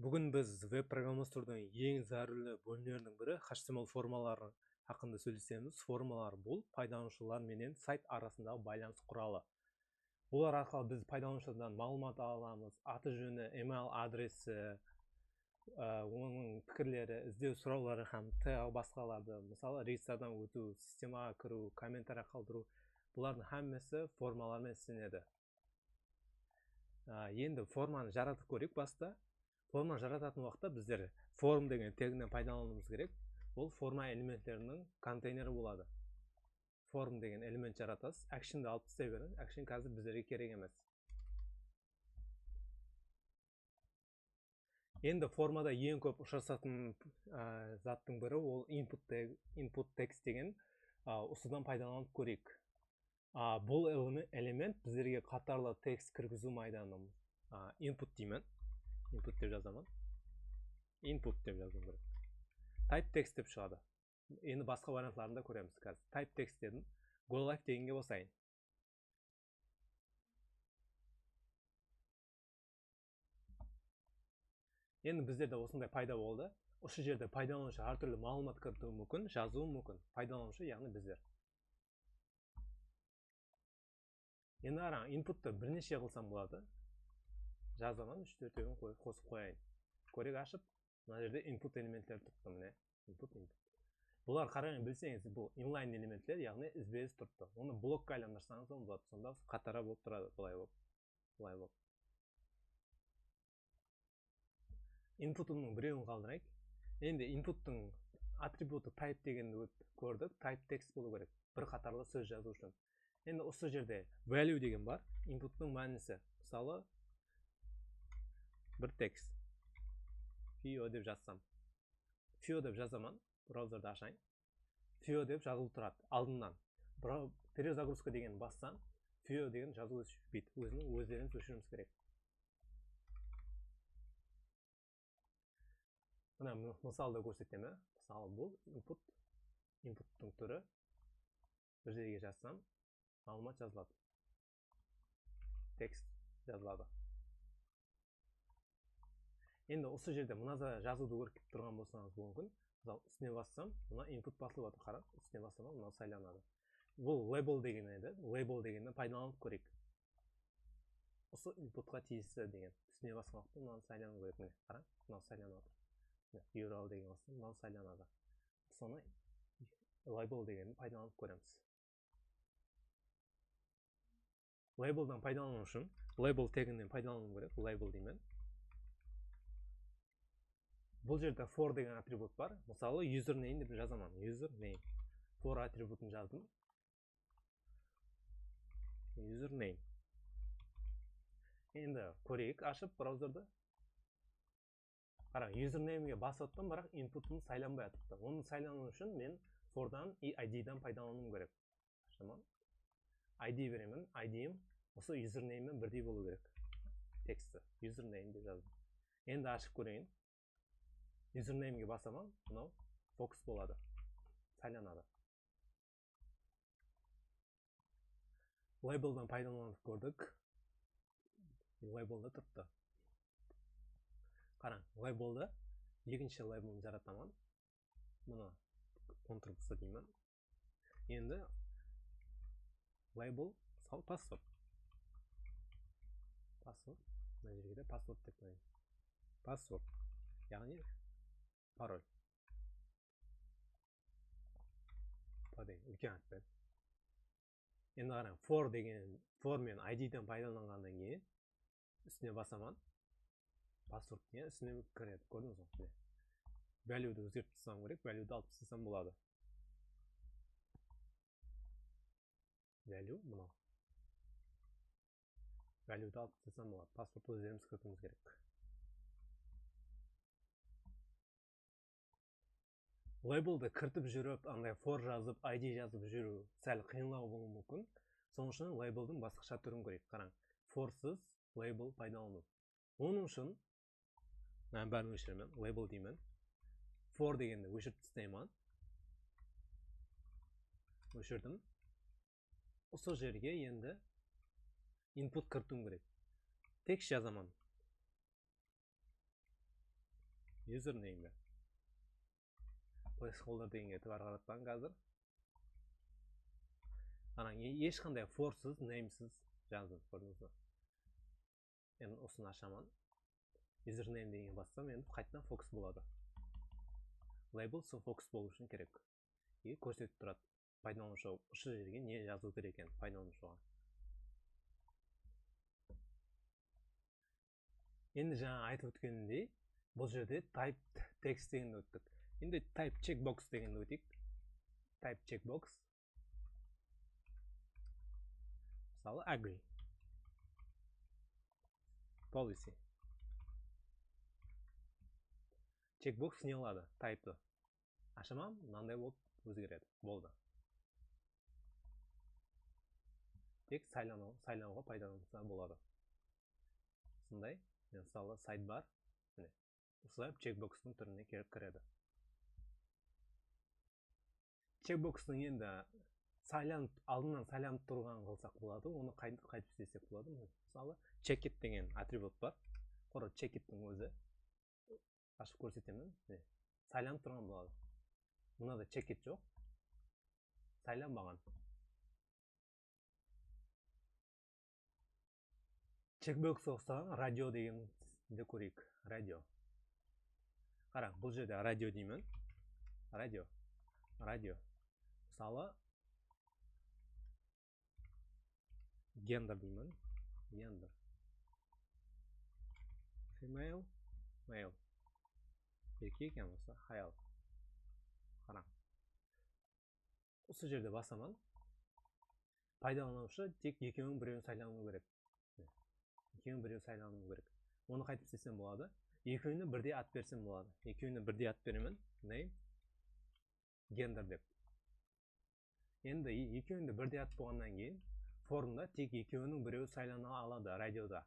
Бүгін біз веб-программистурдың ең зәрулі бөлімдерінің бірі HTML формалары хақында сөйлесеміз. Формалар бұл пайдаланушылар менен сайт арасындағы байланыс құралы. Олар арқылы біз пайдаланушыдан малымат аламыз, аты жөні, email адресі, оның пікірлері, іздеу сұраулары һәм басқаларды, мысалы рейстерден өту, системаға кіру, комментарий қалдыру, бұлардың hamması формалармен істенеді. Енді форманы жаратып көрейік баста. Форма жарататын уақытта біздер форм деген тегінен пайдалануымыз керек. Бұл форма элементтерінің контейнері болады. Форм деген элемент жаратасыз. Action'ды алып тастай беріңіз. Action қазір біздерге керек емес. Енді формада ең көп ұшырасатын заттың бірі ол input text деген осыдан пайдаланып көрейік. Бұл элемент біздерге қатарлы текст кіргізу майданын input деймін. Input деп жазамын. Input деп жазу керек. Type text деп шығады. Енді басқа вариантларында көреміз қазір. Type text дедім. Go live дегенге басайын. Енді біздерде осындай пайда болды. Осы жерде пайдаланушы әртүрлі мағлұмат кіртуі мүмкін, жазуы мүмкін. Пайдаланушы, яғни біздер. Енді қараң, input'ты бірнеше қылсам болады. Жазамын, 3-4-еуін қосып қояйын. Көрек ашып, мына жерде input элементтер тұртты міне. Input. Бұлар қараңыз білсеңіз, бұл inline элементтер, яғни ізбез тұртты. Оны блокқа айландырсаңыз болады. Сонда қатара болып тұрады, былай болып. Input'ының біреуін қалдырайық. Енді input'тың атрибуты type дегенді көрдік. Type text болу керек. Бір қатарлы сөз жазу үшін. Енді осы жерде value деген бар. Input'ның мәнісі. Мысалы, бір текст. Fio деп жазсам. Fio деп жазамын. Браузерді ашайын. Fio деп жазылып тұрады. Алдынан. Перезагрузка деген бассам, Fio деген жазу өшпейді. Өздеріңіз өшіріміз керек. Мына мысалда көрсетемін. Мысалы бұл input'тың түрі. Bir жерге жазсам, мағлұмат жазылады. Текст жазылады. Енді осы жерде мынада жазуды көріп тұрған болсаңыз мүмкін. Үстіне бассам, мына input басылып отыр. Қарап, үстіне бассам, мына сайланады. Бұл label деген еді. Label дегенді пайдаланып көрейік. Осы input'қа тиісті деген. Үстіне басқан уақытта мынаны сайлану керек. Міне, қарап, мына сайланады. URL деген бассам, мынаны сайланады. Соны label дегенді пайдаланып көреміз. Label'дан пайдалану үшін, label тегінен пайдалану керек. Label деймін. Бұл жерде for деген атрибут бар. Мысалы, username деп жазамын. Username. For атрибутын жаздым. Username. Енді көрейік, ашып браузерді. Қараң, username'ге басып оттым, бірақ input'ын сайланбай атыпты. Оны сайлану үшін мен for'дан и ID-дан пайдалануым керек. ID беремін. ID-ім осы username-мен бірдей болу керек. Тексті. Username деп жаздым. Енді ашып көрейін. Username-ге басамын, мынау focus болады. Сайланады. Label'дан пайдаланып көрдік. Label'да тұртты. Қараң, label'да екінші label'ын жаратамын. Мұны Ctrl-C деймін. Енді label password. Password. Мына жерге де password деп қояйын. Password. Яғни пароль. Үлкен атпен. Енді қараң, for деген for мен ID-ден пайдаланғаннан кейін үстіне басамын. Password деген үстіне кіреді. Көрдіңіз бе? Value'ды өзгертіп тастасам керек. Value'ды алып тастасам болады. Value мынау. Value'ды алып тастасам болады. Password'ды өздеріміз кіртуіміз керек. Label'ды кіртіп жүріп, андай for жазып, ID жазып жүру сәл қиынлау болуы мүмкін. Соның үшін label'дың басқаша түрін көрейік. Қараң, for'сыз label пайдалану. Оның үшін мен бәрін өшіремін. Label деймін. For дегенді өшіріп тастаймын. Өшірдім. Осы жерге енді input кіртуім керек. Текст жазамын. username placeholder дегенге тіпар қаратпан қазір. Ешқандай forсыз, namesіз жаздым, көрдіңіз бе? Енді осыны ашаман. Username деген бассам, енді қайтадан focus болады. Label сол focus болу үшін керек. Көрсетіп тұрады. Пайдаланушы ұшы жерге не жазу керек екен пайдаланушыға. Енді жаңа айтып өткенімдей, бұл жерде type text дегенді өттік. Енді type checkbox дегенді өтейік. Type checkbox. Мысалы, agree. Policy. Checkbox не алады? Type'ды. Ашамам, мынандай болып өзгереді. Болды. Тек сайлануға пайдаланса болады. Сондай, мысалы, sidebar. Осылай checkbox'ның түріне келіп кіреді. Checkbox'ның енді алдынан сайланып тұрған қылсақ болады, оны қайтып істесек болады. Мысалы, checkit деген атрибут бар. Қора checkit'ның өзі ашып көрсетемін. Сайланып тұрған болады. Мұнда checkit жоқ. Сайланбаған. Checkbox'a ұқсаған радио дегенді көрейік. Радио. Қараң, бұл жерде радио деймін. Радио. Мысалы, gender деймін. Gender. Female. Male. Еркек екен болса, ayol. Қараң. Осы жерде басаман. Пайдаланушы тек екеуінің біреуін сайлануы керек. Оны қайтып істесем болады. Екеуіне бірдей ат берсем болады. Екеуіне бірдей ат беремін. Name. Gender деп. Енді екеуінде бірдей ат болғаннан кейін формда тек екеуінің біреуі сайлана алады радиода.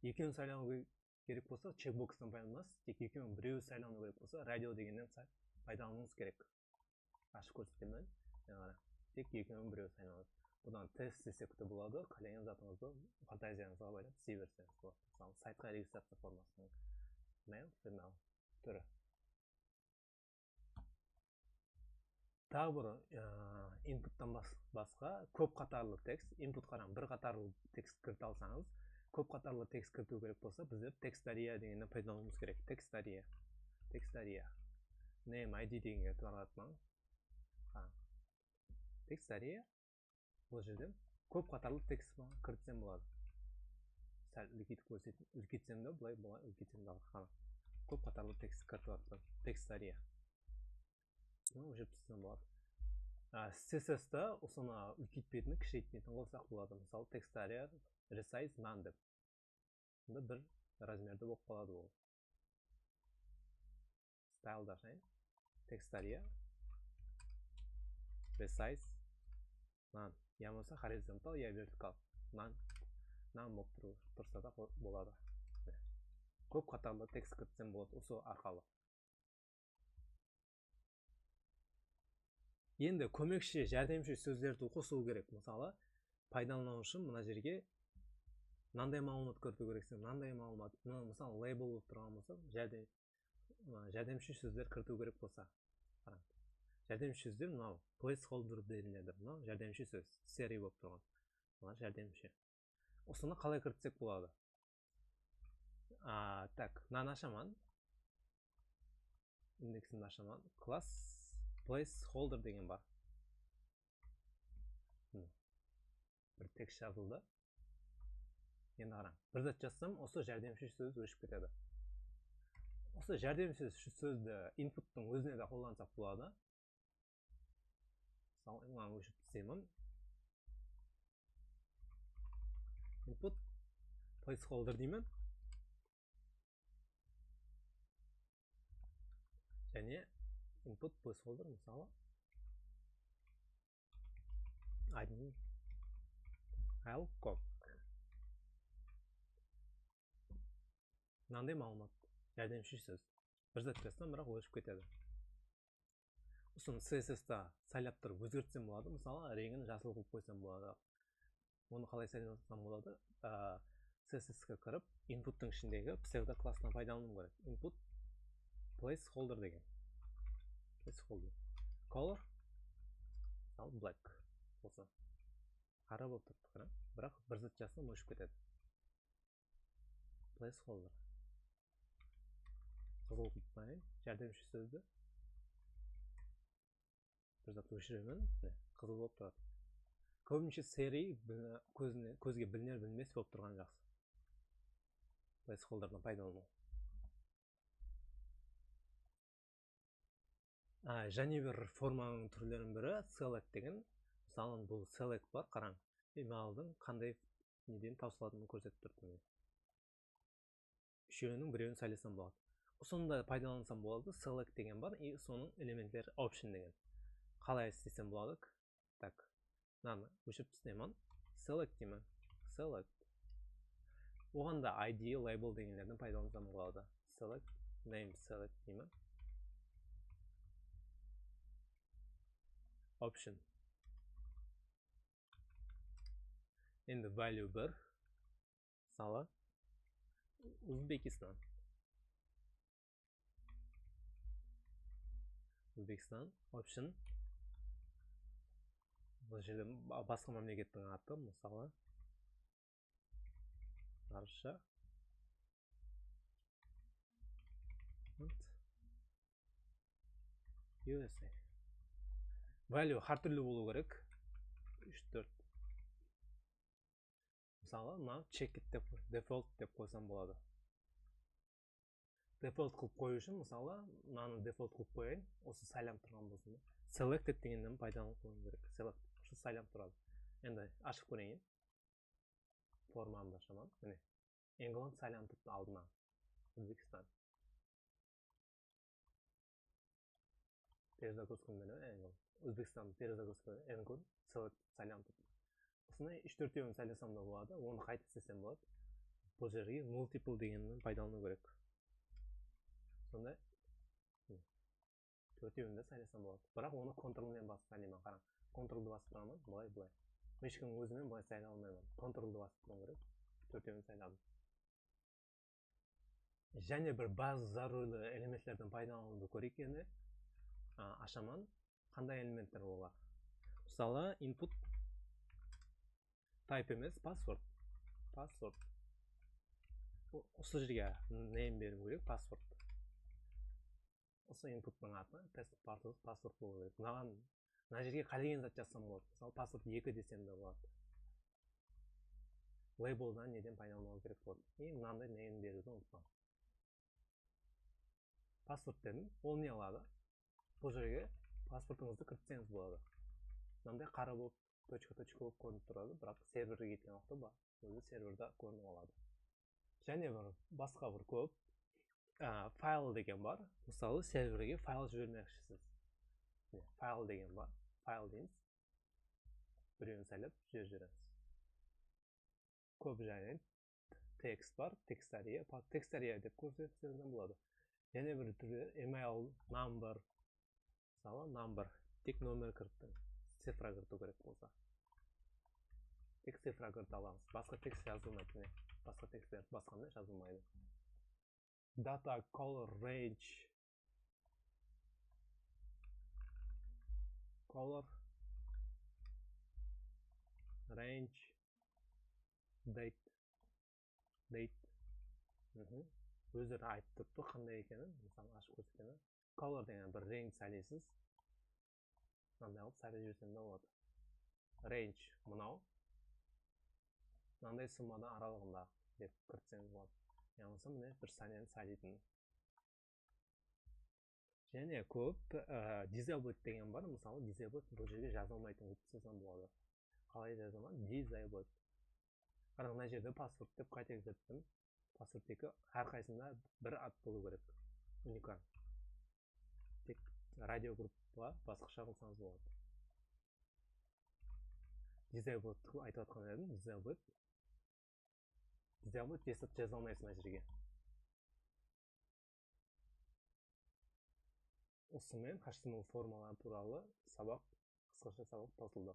Екеуін сайлану керек болса, чекбокстан пайдаланасыз. Тек екеуінің біреуі сайлану керек болса, радио дегеннен пайдалануыңыз керек. Ашып көрсетемін. Тек екеуінің біреуі сайланады. Бұдан тест істесек те болады. Қалаған затыңызды фантазияңызға байлап істей берсеңіз болады. Мысалы, сайтқа регистрация формасының mail, female түрі. Тағы бір input'тан басқа көп қатарлы текст, input қараң, бір қатарлы текст кірте алсаңыз, көп қатарлы текст кірту керек болса, біздер text-area дегенді пайдалануымыз керек. Text-area. Name, ID дегенге тұрғатмаң. Text-area. Бұл жерден көп қатарлы текст кіртсем болады. Сәл үлкейтсем де, бұлай үлкейтсем де қана. Көп қатарлы текст кіртіп атпын. Text-area. Уже пістен болады. CSS-та осыны үлкейтпейтіні, кішірейтпейтіні қосақ болады. Мысалы, text-area resize none деп. Бұнда бір размерді болып қалады ол. Стайлда шайын. Text-area resize none. Я болса horizontal, я vertical. None болып тұрса да болады. Көп қатарлы текст кіртсем болады осы арқалы. Енді көмекші, жәрдемші сөздерді қосу керек. Мысалы, пайдаланушы мына жерге мынандай малымат кірту керексің, мынандай малымат, мысалы, label болып тұрған болса, жәрдемші сөздер кірту керек болса. Жәрдемші сөздер мынау placeholder делінеді. Мынау жәрдемші сөз, серий болып тұрған. Мына жәрдемші. Осыны қалай кіртсек болады? Так, мынаны ашаман. Индексін ашаман. Класс placeholder деген бар. Бір текст жазылды. Енді қараң. Бір зат жазсам, осы жәрдемші сөз өшіп кетеді. Осы жәрдемші сөзді input'тың өзіне де қолдансақ болады. Мысалы, өшіп тіземін. Input placeholder деймін. Және input placeholder мысалы admin help. Мынандай малымат, жәрдемші сөз. Бір зат жазсам, бірақ өшіп кетеді. Осыны CSS-та сайлап тұрып өзгертсем болады. Мысалы, реңін жасыл қылып қойсам болады. Оны қалай сайласам болады? CSS-қа кіріп, input'тың ішіндегі pseudo классынан пайдалану керек. Input placeholder деген. Placeholder. Color мысалы black болса. Қара болып тұрды, қара. Бірақ бір зат жазсам өшіп кетеді. Placeholder. Қызыл қылып жәрдемші сөзді. Бір зат өшіремін, қызыл болып тұрады. Көбінше серий көзге білінер білмес болып тұрған жақсы. Placeholder'дан пайдалану. Және бір форманың түрлерінің бірі select деген. Мысалы бұл select бар, қараң. Email'дың қандай неден таусылатынын көрсетіп тұрды. Үшеуінің біреуін сайласам болады. Сонда пайдалансам болады. Select деген бар, и соның элементтері option деген. Қалай істесем болады? Так. Мынаны өшіріп тастаймын. Select деймін. Select. Оған да ID, label дегендерден пайдалансам болады. Select, name select деймін. Option. Енді value бір. Мысалы Uzbekistan. Option. Бұл жерде басқа мемлекеттің аты, мысалы Арша. USA. Value әртүрлі болу керек. 3-4. Мысалы, check it деп, default деп қойсам болады. Default қылып қою үшін, мысалы, мынаны default қылып қойайын, осы сайланып тұрған болсын. Selected дегеннен пайдаланып қою керек. Select, осы сайланып тұрады. Енді ашып көрейін. Формамды ашамын. Міне. England сайланып тұрды алдына. Өзбекстан. Перезагрузканы England. Өзбекстан перезагрузканы England. Select сайланып тұрды. Осындай 3-4-еуін сайласам да болады. Оны қайта істесем болады. Бұл жерге multiple дегеннен пайдалану керек. Сонда 4-еуінде сайласам болады. Бірақ оны контролмен басып сайлаймын, қараң. Контролды басып тұрамын, былай. Ешкімнің өзімен былай сайла алмаймын. Контролды басып тұрам керек. 4-еуін сайладым. Және бір база зарурлы элементтерден пайдалануды көрейік енді. Ашаман, қандай элементтер олар? Мысалы, input type емес, password. Осы жерге name беру керек, password. Осы input'ның аты test password болу керек. Мына жерге қалеген зат жазсам болады. Мысалы, password 2 десем де болады. Label'дан неден пайдалану керек болады. И мынандай name беруді ұмытпа. Password дедім, ол не алады? Бұл жерге паспортыңызды кіртсеңіз болады. Мынандай қара болып, точка болып көрініп тұрады, бірақ серверге кеткен уақытта бар. Өзі серверда көрініп алады. Және басқа бір көп файл деген бар. Мысалы, серверге файл жібермекшісіз. Файл деген бар. Файл дейміз. Біреуін сайлап жіберіңіз. Көп және текст бар. Текстария деп көрсетсеңіз болады. Және бір түрі email, number. Мысалы, number. Тек номер кірттің. Цифра кірту керек болса. Тек цифра кірті аламыз. Басқа текст жазылмайды. Басқа тексттер басқанда жазылмайды. Data, color, range. Color. Range. Date. Өздері айтып тұрды, қандай екенін, мысалы ашып көрсетемін. Color деген бір range сайлайсыз. Мынандай алып сайлай жіберсем де болады. Range мынау. Мынандай суммадан аралығында деп кіртсеңіз болады. Яғни міне бір сананы сайлайтын. Және көп disabled деген бар. Мысалы, disabled бұл жерге жазылмайтын қылып жасасам болады. Қалай жазамын? Disabled. Қараң, мына жерде password деп қайта кірттім. Password екі әрқайсында бір ат болу керек. Уникаль. Тек радиогруппа басқаша қылсаңыз болады. Disabled айтып жатқан едім. Disabled жаза алмайсың мына жерге. Осымен HTML формалар туралы қысқаша сабақ таусылды.